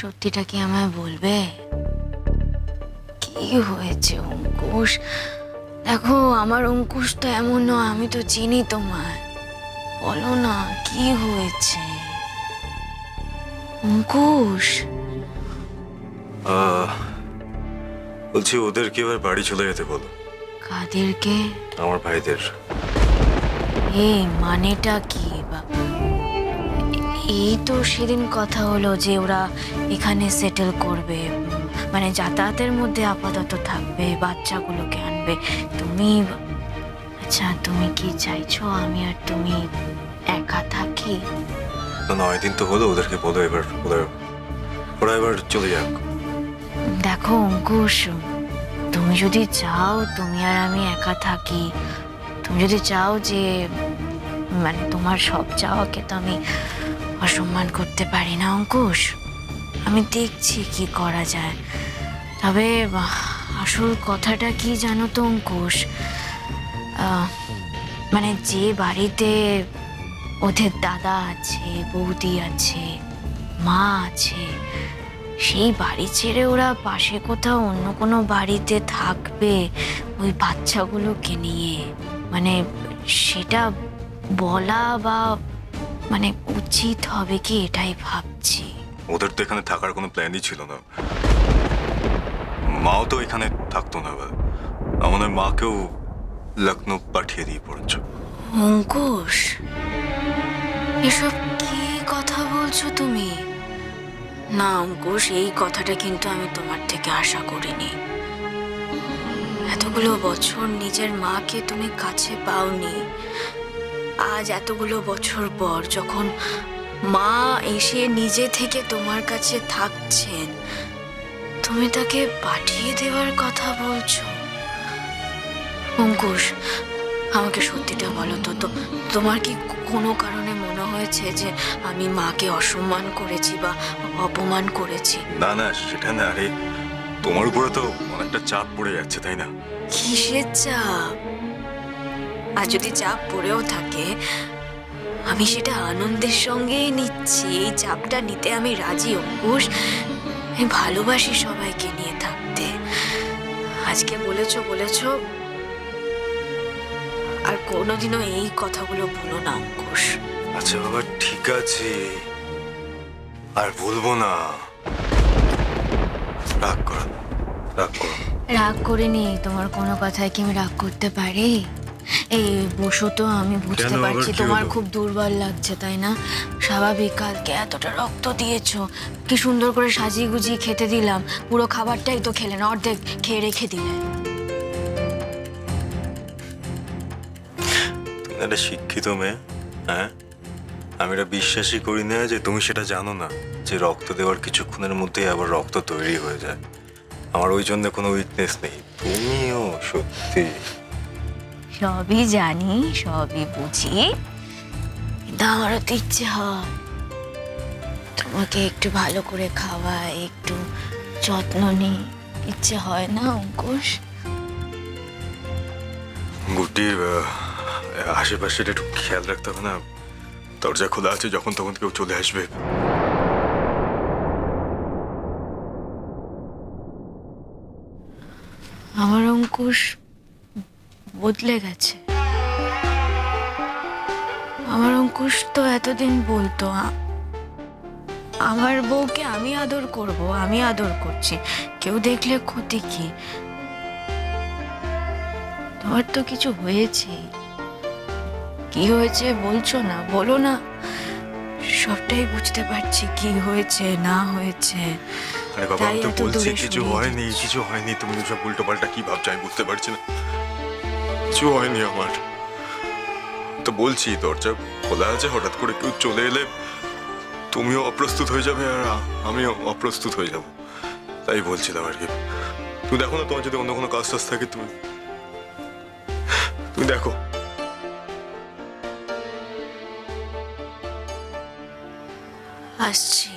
সত্যিটা কি আমায় বলবে? কি হয়েছে অঙ্কুশ? দেখো, আমার অঙ্কুশ তো এমন নয়, আমি তো চিনি তোমায়। বলো না, কি হয়েছে অঙ্কুশ? বলছি ওদেরকে এবার বাড়ি চলে যেতে বলো। কাদেরকে? আমার ভাইদের। এই মানেটা কি বাবা? এই তো সেদিন কথা হলো যে ওরা এখানে সেটেল করবে, মানে যাতায়াতের মধ্যে আপাতত থাকবে, বাচ্চাগুলোকে আনবে। তুমি, আচ্ছা তুমি কি চাইছো আমি আর তুমি একা থাকি? না 9 দিন তো হলো, ওদেরকে বলো এবার ওরা এবার চলে যাক। দেখো অঙ্কুশ, তুমি যদি চাও তুমি আর আমি একা থাকি, তুমি যদি চাও যে মানে তোমার সব চাওয়াকে তো আমি অসম্মান করতে পারি না অঙ্কুশ। আমি দেখছি কি করা যায়। তবে আসল কথাটা কি জানো তো অঙ্কুশ, মানে যে বাড়িতে ওদের দাদা আছে, বৌদি আছে, মা আছে, সেই বাড়ি ছেড়ে ওরা পাশে কোথাও অন্য কোনো বাড়িতে থাকবে ওই বাচ্চাগুলোকে নিয়ে, মানে সেটা বলা বা মানে উচিত হবে কি, এটাই ভাবছি। ওদের তো এখানে থাকার কোনো প্ল্যানই ছিল না। মাও তো এখানে থাকতো না। আমার মাকেও লখনৌ পাঠিয়ে দিয়ে পড়েছ। অঙ্কুশ, এসব কি কথা বলছো তুমি? না অঙ্কুশ, এই কথাটা কিন্তু আমি তোমার থেকে আশা করিনি। এতগুলো বছর নিজের মাকে তুমি কাছে পাওনি, আজ এতগুলো বছর পর যখন মা এসে নিজে থেকে তোমার কাছে থাকছেন, তুমি তাকে পাঠিয়ে দেওয়ার কথা বলছো? অঙ্কুশ, আমাকে সত্যিটা বলো তো, তোমার কি কোনো কারণে মনে হয়েছে যে আমি মাকে অসম্মান করেছি বা অপমান করেছি? না না, সেটা না। আরে তোমার উপরে তো অনেকটা চাপ পড়ে যাচ্ছে, তাই না? কিসের চাপ? আর যদি চাপ পড়েও থাকে, আমি সেটা আনন্দের সঙ্গেই নিচ্ছি। এই চাপটা নিতে আমি রাজি অঙ্কুশ। আমি ভালোবাসি সবাইকে নিয়ে থাকতে। আজকে বলেছো, আর কোনোদিনও এই কথাগুলো বলো না অঙ্কুশ। আচ্ছা বাবা, ঠিক আছে, আর বলবো না। রাগ করো না, রাগ করো না। রাগ করে নেই, তোমার কোনো কথায় কি আমি রাগ করতে পারি? এই বসো তো, আমি বুঝতে কেন, আবার পারছি কি তোমার হলো? খুব দুর্বল লাগছে, তাই না? স্বাভাবিক, কালকে এতটা রক্ত দিয়েছো, কি সুন্দর করে সাজিয়ে গুজিয়ে খেতে দিলাম, পুরো খাবারটাই তো খেলে না, অর্ধেক খেয়ে রেখে দিলে। তুমি একটা শিক্ষিত মেয়ে, হ্যাঁ? আমি এটা বিশ্বাসই করি না যে তুমি সেটা জানো না যে রক্ত দেওয়ার কিছুক্ষণের মধ্যেই আবার রক্ত তৈরি হয়ে যায়। আমার ওই জন্য কোনো উইকনেস নেই। তুমিও সত্যি। সবই জানি, সবই বুঝি, কিন্তু আমারও তো ইচ্ছে হয় তোমাকে একটু ভালো করে খাওয়াই, একটু যত্ন নিই, ইচ্ছে হয় না অঙ্কুশ? গুটি, আশেপাশে একটু খেয়াল রাখতে হবে না? দরজা খোলা আছে, যখন তখন কেউ চলে আসবে। আমার অঙ্কুশ বদলে গেছে। আমার অঙ্কুশ তো এতদিন বলতো আমার বউকে আমি আদর করব, আমি আদর করছি, কেউ দেখলে ক্ষতি কি? তোমার তো কিছু হয়েছে, কি হয়েছে বলছো না, বলো না। সবটাই বুঝতে পারছি কি হয়েছে না হয়েছে। আরে বাবা, তাই আমি তো এত বলছি দূরে কিছু সরিয়ে হয়নি, দিচ্ছ। কিছু হয়নি। তুমি সব উল্টো পাল্টা কি ভাবছো আমি বুঝতে পারছি না। কিছু হয়নি আমার। তো বলছি দরজা খোলা আছে, হঠাৎ করে কেউ চলে এলে তুমিও অপ্রস্তুত হয়ে যাবে আর আমিও অপ্রস্তুত হয়ে যাব। তাই বলছিলাম আর কি। তুমি দেখো না, তোমার যদি অন্য কোনো কাজ টাজ থাকে তুমি তুমি দেখো। আসছি।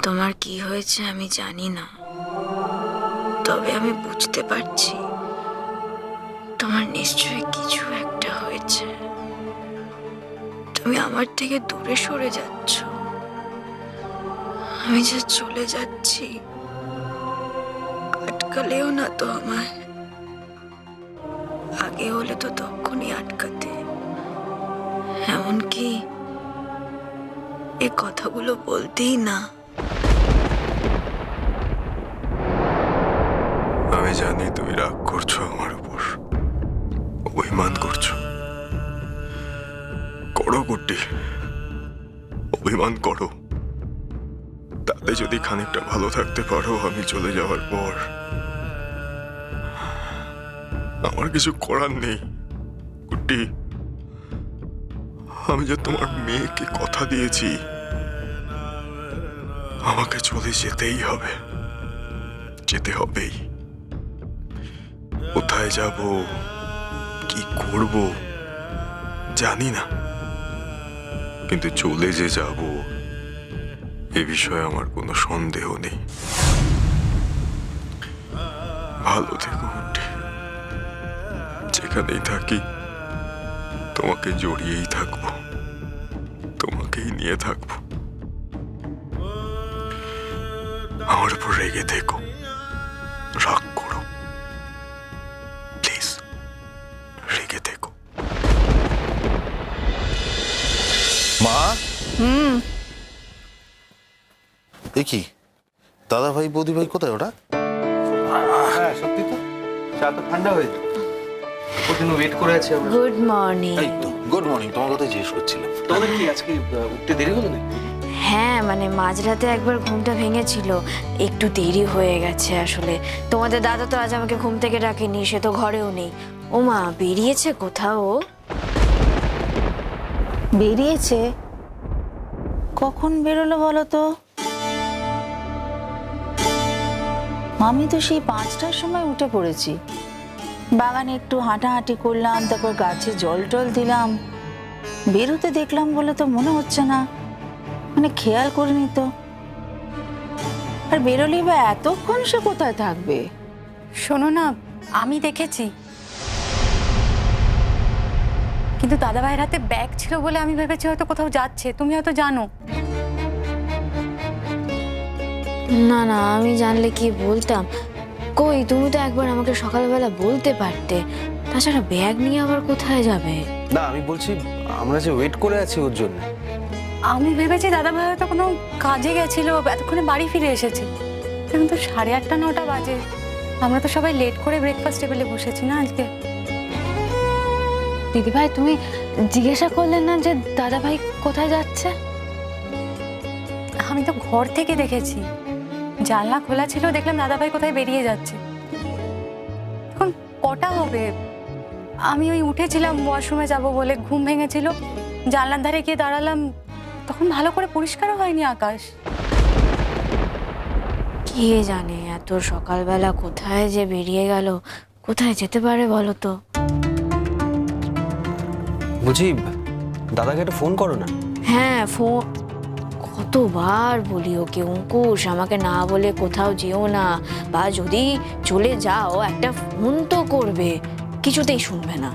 তোমার কি হয়েছে আমি জানি না, তবে আমি বুঝতে পারছি তোমার নিশ্চয়ই কিছু একটা হয়েছে। তুমি আমার থেকে দূরে সরে যাচ্ছ। আমি যে চলে যাচ্ছি, আটকালেও না তো আমায়। আগে হলে তো তখনই আটকাতে। এমনকি এ কথাগুলো বলতেই না। আমি জানি তুমি রাগ করছো আমার উপর, অভিমান করছো। করো গুড্ডি, অভিমান করো। তাতে যদি খানিকটা ভালো থাকতে পারো আমি চলে যাওয়ার পর, আমার কিছু করার নেই গুড্ডি। আমি যে তোমার মেয়েকে কথা দিয়েছি, আমাকে চলে যেতেই হবে, যেতে হবেই। কোথায় যাব, কি করব জানি না, কিন্তু চলে যে যাব এ বিষয়ে আমার কোনো সন্দেহ নেই। ভালো থেকো গুড্ডি, যেখানেই থাকি তোমাকে জড়িয়েই থাকবো, তোমাকেই নিয়ে থাকবো। আমার উপর রেগে থেকো, রাগ করো, প্লিজ রেগে থেকো। মা, এ কি দাদা ভাই বৌদি ভাই কোথায় ওটা? হ্যাঁ সত্যি তো, চা তো ঠান্ডা হয়ে যায়। ওর জন্য ওয়েট করে আছি আমরা। Good morning. এই তো গুড মর্নিং, তোমার কথা জিজ্ঞেস করছিলাম। তোমাদের কি আজকে উঠতে দেরি হলো নাকি? হ্যাঁ, মানে মাঝরাতে একবার ঘুমটা ভেঙেছিল, একটু দেরি হয়ে গেছে আসলে। তোমাদের দাদা তো আজ আমাকে ঘুম থেকে ডাকেনি, সে তো ঘরেও নেই। ও মা, বেরিয়েছে কোথাও ও? বেরিয়েছে? কখন বেরোলো বলো তো? আমি তো সেই 5টার সময় উঠে পড়েছি। বাগানে একটু হাঁটাহাঁটি করলাম, তারপর গাছে জল টল দিলাম। বেরোতে দেখলাম বলে তো মনে হচ্ছে না, মানে খেয়াল করিনি তো। আর বেরোলেই বা এতক্ষণ সে কোথায় থাকবে? শোনো না, আমি দেখেছি, কিন্তু দাদা ভাইয়ের হাতে ব্যাগ ছিল বলে আমি ভেবেছি হয়তো কোথাও যাচ্ছে। তুমি হয়তো জানো। না না, আমি জানলে কি বলতাম। কই, তুমি তো একবার আমাকে সকালবেলা বলতে পারতে। তাছাড়া ব্যাগ নিয়ে আবার কোথায় যাবে? না, আমি বলছি আমরা যে ওয়েট করে আছি ওর জন্য। আমি ভেবেছি দাদা ভাই হয়তো কোনো কাজে গেছিল, এতক্ষণে বাড়ি ফিরে এসেছে। এখন তো 8:30 9টা বাজে। আমরা তো সবাই লেট করে ব্রেকফাস্ট টেবিলে বসেছি না আজকে। দিদিভাই, তুমি জিজ্ঞাসা করলে না যে দাদা ভাই কোথায় যাচ্ছে? আমি তো ঘর থেকে দেখেছি, জানলা খোলা ছিল, দেখলাম দাদা ভাই কোথায় বেরিয়ে যাচ্ছে। এখন কটা হবে? আমি ওই উঠেছিলাম ওয়াশরুমে যাব বলে, ঘুম ভেঙেছিল, জানলার ধারে গিয়ে দাঁড়ালাম, তখন ভালো করে পরিষ্কারও হয়নি আকাশ। কে জানে এত সকালবেলা কোথায় যে বেরিয়ে গেল, কোথায় যেতে পারে বলো তো? বলছি দাদাকে একটা ফোন করো না। হ্যাঁ, ফোন কতবার বলি ওকে, অঙ্কুশ আমাকে না বলে কোথাও যেও না, বা যদি চলে যাও একটা ফোন তো করবে। কিছুতেই শুনবে না।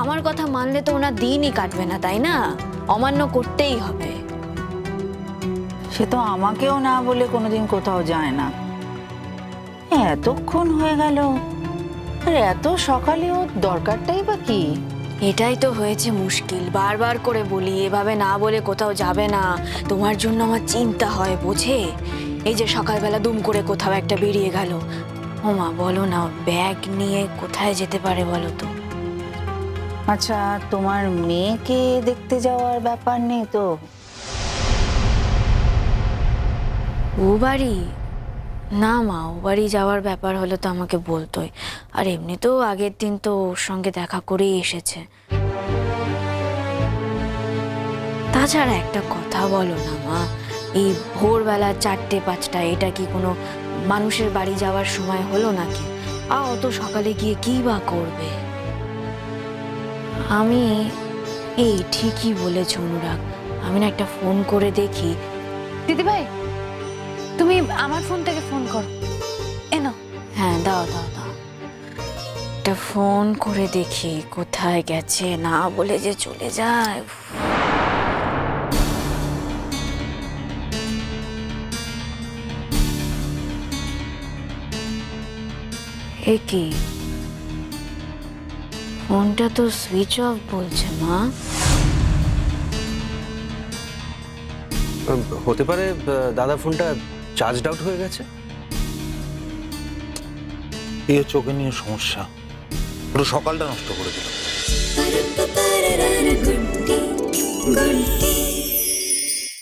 আমার কথা মানলে তো ওনার দিনই কাটবে না, তাই না? অমান্য করতেই হবে। সে তো আমাকেও না বলে কোনোদিন কোথাও যায় না। এতক্ষণ হয়ে গেল, আর এত সকালে ওর দরকারটাই বা কি? এটাই তো হয়েছে মুশকিল। বারবার করে বলি এভাবে না বলে কোথাও যাবে না, তোমার জন্য আমার চিন্তা হয়, বোঝে? এই যে সকালবেলা দুম করে কোথাও একটা বেরিয়ে গেল। ও মা, বলো না, ব্যাগ নিয়ে কোথায় যেতে পারে বলো তো? আচ্ছা, তোমার মেয়েকে দেখতে যাওয়ার ব্যাপার নেই তো? ও বাড়ি? না মা, ও বাড়ি যাওয়ার ব্যাপার হলে তো আমাকে বলতোই। আর এমনিতেও আগের দিন তো ওর সঙ্গে দেখা করেই এসেছে। তাছাড়া একটা কথা বলো না মা, এই ভোরবেলা 4টে 5টা এটা কি কোনো মানুষের বাড়ি যাওয়ার সময় হলো নাকি? অত সকালে গিয়ে কি বা করবে? আমি ঠিকই বলেছ অনুরাগ, আমি না একটা ফোন করে দেখি। দিদিভাই, তুমি আমার ফোন থেকে ফোন করো। এনো। হ্যাঁ, দাও দাও দাও। একটা ফোন করে দেখি কোথায় গেছে, না বলে যে চলে যায়। এ কি, ফোনটা তো সুইচ অফ বলছে মা। হতে পারে দাদা ফোনটা চার্জড আউট হয়ে গেছে। এই চোখে নিয়ে সমস্যা, পুরো সকালটা নষ্ট করে দিল। गुड्डी गुड्डी